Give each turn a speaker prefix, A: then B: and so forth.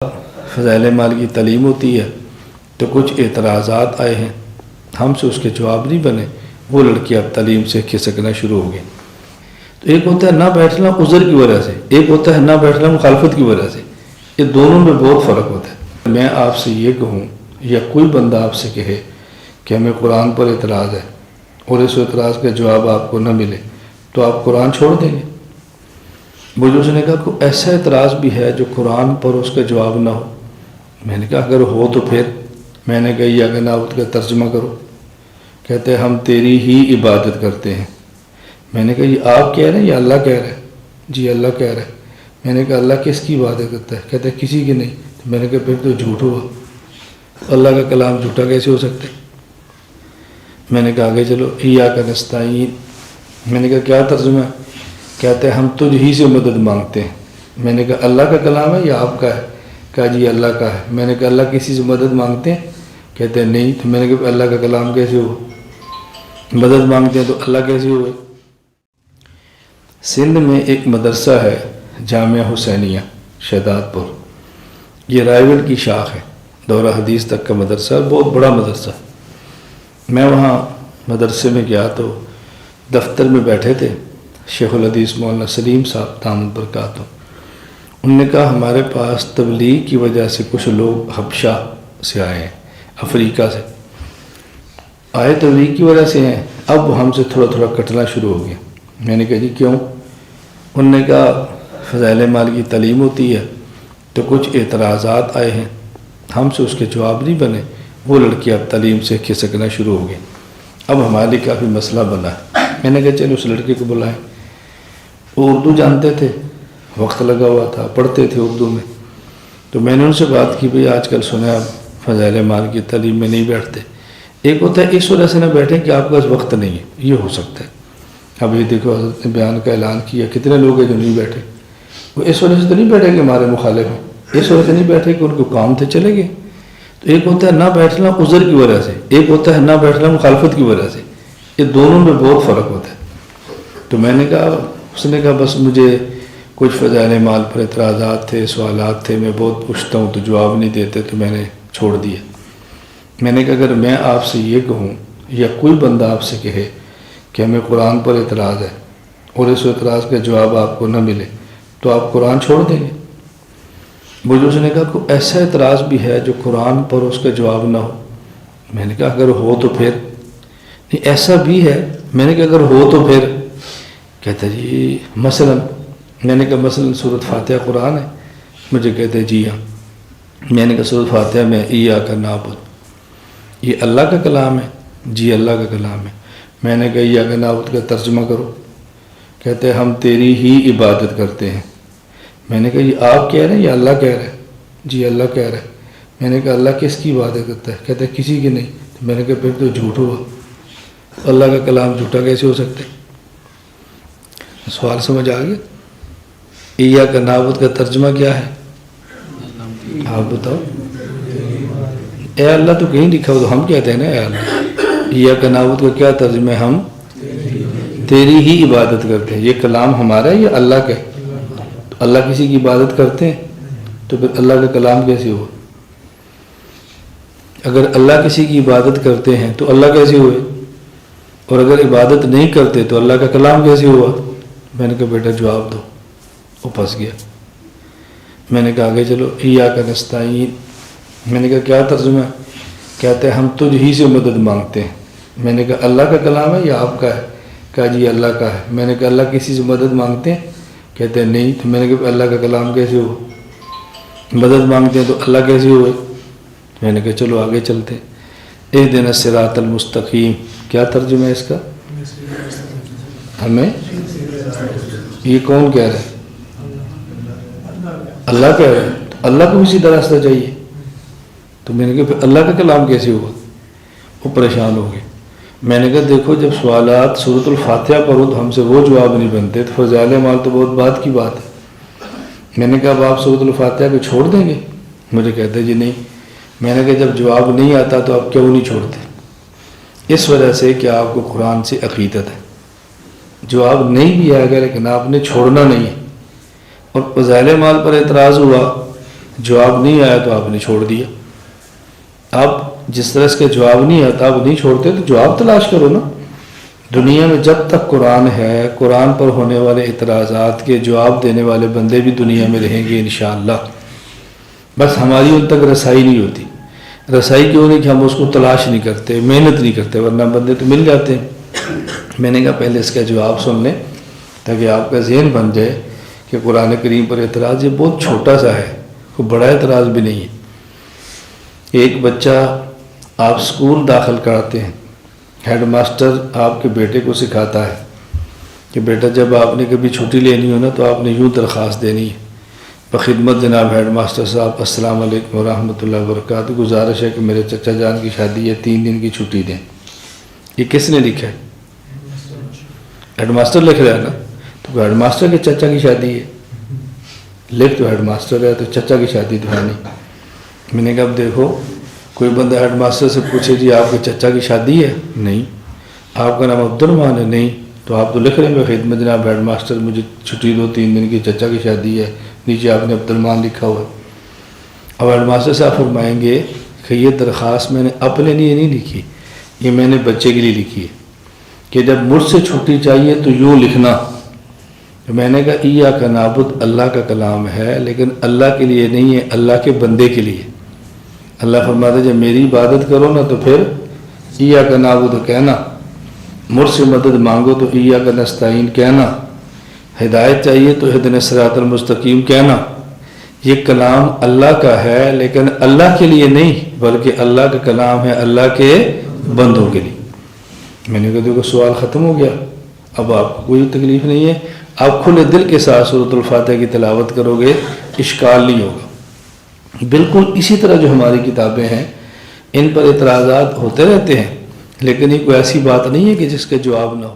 A: فضائل مال کی تعلیم ہوتی ہے تو کچھ اعتراضات آئے ہیں، ہم سے اس کے جواب نہیں بنے، وہ لڑکی اب تعلیم سے کھسکنا شروع ہو گئی۔ تو ایک ہوتا ہے نہ بیٹھنا عذر کی وجہ سے، ایک ہوتا ہے نہ بیٹھنا مخالفت کی وجہ سے، یہ دونوں میں بہت فرق ہوتا ہے۔ میں آپ سے یہ کہوں یا کوئی بندہ آپ سے کہے کہ ہمیں قرآن پر اعتراض ہے اور اس اعتراض کا جواب آپ کو نہ ملے تو آپ قرآن چھوڑ دیں گے؟ مجھے اس نے کہا کوئی ایسا اعتراض بھی ہے جو قرآن پر اس کا جواب نہ ہو؟ میں نے کہا اگر ہو تو پھر؟ میں نے کہا یا کہ نعبد کا ترجمہ کرو۔ کہتے ہیں ہم تیری ہی عبادت کرتے ہیں۔ میں نے کہا یہ آپ کہہ رہے ہیں یا اللہ کہہ رہا ہے؟ جی اللہ کہہ رہا ہے۔ میں نے کہا اللہ کس کی عبادت کرتا ہے؟ کہتے ہیں کسی کی نہیں۔ تو میں نے کہا پھر تو جھوٹ ہوا، اللہ کا کلام جھوٹا کیسے ہو سکتا ہے؟ میں نے کہا آگے چلو، ایاک نستعین۔ میں نے کہا کیا ترجمہ ہے؟ کہتے ہیں ہم تجھ ہی سے مدد مانگتے ہیں۔ میں نے کہا اللہ کا کلام ہے یا آپ کا ہے؟ کہا جی اللہ کا ہے۔ میں نے کہا اللہ کسی سے مدد مانگتے ہیں؟ کہتے ہیں نہیں۔ تو میں نے کہا اللہ کا کلام کیسے ہوا؟ مدد مانگتے ہیں تو اللہ کیسے ہوئے؟ سندھ میں ایک مدرسہ ہے جامعہ حسینیہ شہداد پور، یہ رائے گڑھ کی شاخ ہے، دورہ حدیث تک کا مدرسہ، بہت بڑا مدرسہ۔ میں وہاں مدرسے میں گیا تو دفتر میں بیٹھے تھے شیخ الحدیث مولانا سلیم صاحب دامت برکاتہ۔ انہوں نے کہا ہمارے پاس تبلیغ کی وجہ سے کچھ لوگ حبشہ سے آئے ہیں، افریقہ سے آئے، تبلیغ کی وجہ سے ہیں، اب ہم سے تھوڑا تھوڑا کٹنا شروع ہو گیا۔ میں نے کہا جی کیوں؟ انہوں نے کہا فضائل مال کی تعلیم ہوتی ہے تو کچھ اعتراضات آئے ہیں، ہم سے اس کے جواب نہیں بنے، وہ لڑکی اب تعلیم سے کھسکنا شروع ہو گئی، اب ہمارے لیے کافی مسئلہ بنا ہے۔ میں نے کہا چلو اس لڑکی کو بلائیں۔ وہ اردو جانتے تھے، وقت لگا ہوا تھا، پڑھتے تھے اردو میں، تو میں نے ان سے بات کی بھئی آج کل سنا آپ فضائل مال کی تعلیم میں نہیں بیٹھتے۔ ایک ہوتا ہے اس وجہ سے نہ بیٹھیں کہ آپ کا وقت نہیں ہے، یہ ہو سکتا ہے۔ اب یہ دیکھو حضرت نے بیان کا اعلان کیا، کتنے لوگ ہیں جو نہیں بیٹھے، وہ اس وجہ سے تو نہیں بیٹھے کہ ہمارے مخالف ہیں، اس وجہ سے نہیں بیٹھے کہ ان کو کام تھے چلے گئے۔ تو ایک ہوتا ہے نہ بیٹھنا عذر کی وجہ سے، ایک ہوتا ہے نہ بیٹھنا مخالفت کی وجہ سے، یہ دونوں میں بہت فرق ہوتا ہے۔ تو میں نے کہا، اس نے کہا بس مجھے کچھ فضائل مال پر اعتراضات تھے، سوالات تھے، میں بہت پوچھتا ہوں تو جواب نہیں دیتے تو میں نے چھوڑ دیا۔ میں نے کہا اگر میں آپ سے یہ کہوں یا کوئی بندہ آپ سے کہے کہ ہمیں قرآن پر اعتراض ہے اور اس اعتراض کا جواب آپ کو نہ ملے تو آپ قرآن چھوڑ دیں گے؟ مجھے اس نے کہا کوئی ایسا اعتراض بھی ہے جو قرآن پر اس کا جواب نہ ہو؟ میں نے کہا اگر ہو تو پھر؟ نہیں ایسا بھی ہے۔ میں نے کہا اگر ہو تو پھر؟ کہتا جی مثلا، میں نے کہا مثلا سورۃ فاتحہ قرآن ہے؟ مجھے کہتے جی ہاں۔ میں نے کہا سورۃ فاتحہ میں ایاک نعبد یہ اللہ کا کلام ہے؟ جی اللہ کا کلام ہے۔ میں نے کہا ایاک نعبد کا ترجمہ کرو۔ کہتے ہیں ہم تیری ہی عبادت کرتے ہیں۔ میں نے کہا یہ آپ کہہ رہے ہیں یا اللہ کہہ رہا ہے؟ جی اللہ کہہ رہا ہے۔ میں نے کہا اللہ کس کی عبادت کرتا ہے؟ کہتے ہیں کسی کی نہیں۔ تو میں نے کہا پھر تو جھوٹ ہوا، اللہ کا کلام جھوٹا کیسے ہو سکتا ہے؟ سوال سمجھ آ گیا؟ ایاک نعبد کا ترجمہ کیا ہے؟ آپ بتاؤ۔ اے اللہ تو کہیں لکھا ہو تو ہم کہتے ہیں نا اے اللہ۔ ایاک نعبد کا کیا ترجمہ ہے؟ ہم تیری ہی عبادت کرتے ہیں۔ یہ کلام ہمارا ہے یا اللہ کا ہے؟ تو اللہ کسی کی عبادت کرتے ہیں تو پھر اللہ کا کلام کیسے ہوا؟ اگر اللہ کسی کی عبادت کرتے ہیں تو اللہ کیسے ہوئے؟ اور اگر عبادت نہیں کرتے تو اللہ کا کلام کیسے ہوا؟ میں نے کہا بیٹا جواب دو۔ وہ پھنس گیا۔ میں نے کہا آگے چلو، ایاک نستعین۔ میں نے کہا کیا ترجمہ ہے؟ کہتے ہیں ہم تجھ ہی سے مدد مانگتے ہیں۔ میں نے کہا اللہ کا کلام ہے یا آپ کا ہے؟ کہا جی اللہ کا ہے۔ میں نے کہا اللہ کسی سے مدد مانگتے ہیں؟ کہتے ہیں نہیں۔ تو میں نے کہا اللہ کا کلام کیسے ہوا؟ مدد مانگتے ہیں تو اللہ کیسے ہوئے؟ میں نے کہا چلو آگے چلتے ہیں۔ اہدنا الصراط المستقیم کیا ترجمہ ہے اس کا؟ ہمیں یہ کون کہہ رہا ہے؟ اللہ کہہ رہا ہے۔ اللہ کو بھی سیدھا راستہ چاہیے۔ تو میں نے کہا پھر اللہ کا کلام کیسے ہوا؟ وہ پریشان ہو گئے۔ میں نے کہا دیکھو جب سوالات سورۃ الفاتحہ پر ہو تو ہم سے وہ جواب نہیں بنتے، تو فضائل مال تو بہت بات کی بات ہے۔ میں نے کہا اب آپ سورۃ الفاتحہ کو چھوڑ دیں گے؟ مجھے کہتے جی نہیں۔ میں نے کہا جب جواب نہیں آتا تو آپ کیوں نہیں چھوڑتے؟ اس وجہ سے کہ آپ کو قرآن سے عقیدت ہے، جواب نہیں بھی آئے گا لیکن آپ نے چھوڑنا نہیں ہے۔ اور فضائل مال پر اعتراض ہوا، جواب نہیں آیا تو آپ نے چھوڑ دیا. اب جس طرح اس کے جواب نہیں آتا آپ نہیں چھوڑتے تو جواب تلاش کرو نا. دنیا میں جب تک قرآن ہے قرآن پر ہونے والے اعتراضات کے جواب دینے والے بندے بھی دنیا میں رہیں گے انشاءاللہ. بس ہماری ان تک رسائی نہیں ہوتی. رسائی کیوں نہیں کہ ہم اس کو تلاش نہیں کرتے, محنت نہیں کرتے, ورنہ بندے تو مل جاتے ہیں. میں نے کہا پہلے اس کا جواب سن لیں تاکہ آپ کا ذہن بن جائے کہ قرآن کریم پر اعتراض یہ بہت چھوٹا سا ہے, کوئی بڑا اعتراض بھی نہیں ہے. ایک بچہ آپ اسکول داخل کراتے ہیں, ہیڈ ماسٹر آپ کے بیٹے کو سکھاتا ہے کہ بیٹا جب آپ نے کبھی چھٹی لینی ہو نا تو آپ نے یوں درخواست دینی ہے, بخدمت جناب ہیڈ ماسٹر صاحب السلام علیکم ورحمۃ اللہ وبرکاتہ, گزارش ہے کہ میرے چچا جان کی شادی ہے, 3 دن کی چھٹی دیں. یہ کس نے لکھا ہے؟ ہیڈ ماسٹر لکھ رہا ہے نا. تو ہیڈ ماسٹر کے چچا کی شادی ہے, لکھ تو ہیڈ ماسٹر ہے, تو چچا کی شادی تو ہے نہیں. میں نے کہا اب دیکھو کوئی بندہ ہیڈ ماسٹر سے پوچھے جی آپ کے چچا کی شادی ہے, نہیں. آپ کا نام عبد الرحمان ہے, نہیں. تو آپ تو لکھ رہے ہیں خدمت جناب ہیڈ ماسٹر مجھے چھٹی دو 3 دن کی, چچا کی شادی ہے, نیچے آپ نے عبد الرحمان لکھا ہوا ہے. اب ہیڈ ماسٹر صاحب فرمائیں گے کہ یہ درخواست میں نے اپنے لیے نہیں لکھی, یہ میں نے بچے کے لیے لکھی ہے کہ جب مجھ سے چھٹی چاہیے تو یوں لکھنا. تو میں نے کہا ایاک نعبد اللہ کا کلام ہے لیکن اللہ کے لیے نہیں ہے, اللہ کے بندے کے لیے. اللہ فرماتا ہے جب میری عبادت کرو نا تو پھر ایاک نعبد کہنا, مجھ سے مدد مانگو تو ایاک نستعین کہنا, ہدایت چاہیے تو اہدنا الصراط المستقیم کہنا. یہ کلام اللہ کا ہے لیکن اللہ کے لیے نہیں بلکہ اللہ کا کلام ہے اللہ کے بندوں کے لیے. میں نے کہا دیکھو سوال ختم ہو گیا, اب آپ کو کوئی تکلیف نہیں ہے, آپ کھلے دل کے ساتھ سورۃ الفاتحہ کی تلاوت کرو گے, اشکال نہیں ہوگا. بالکل اسی طرح جو ہماری کتابیں ہیں ان پر اعتراضات ہوتے رہتے ہیں لیکن یہ کوئی ایسی بات نہیں ہے کہ جس کے جواب نہ ہو.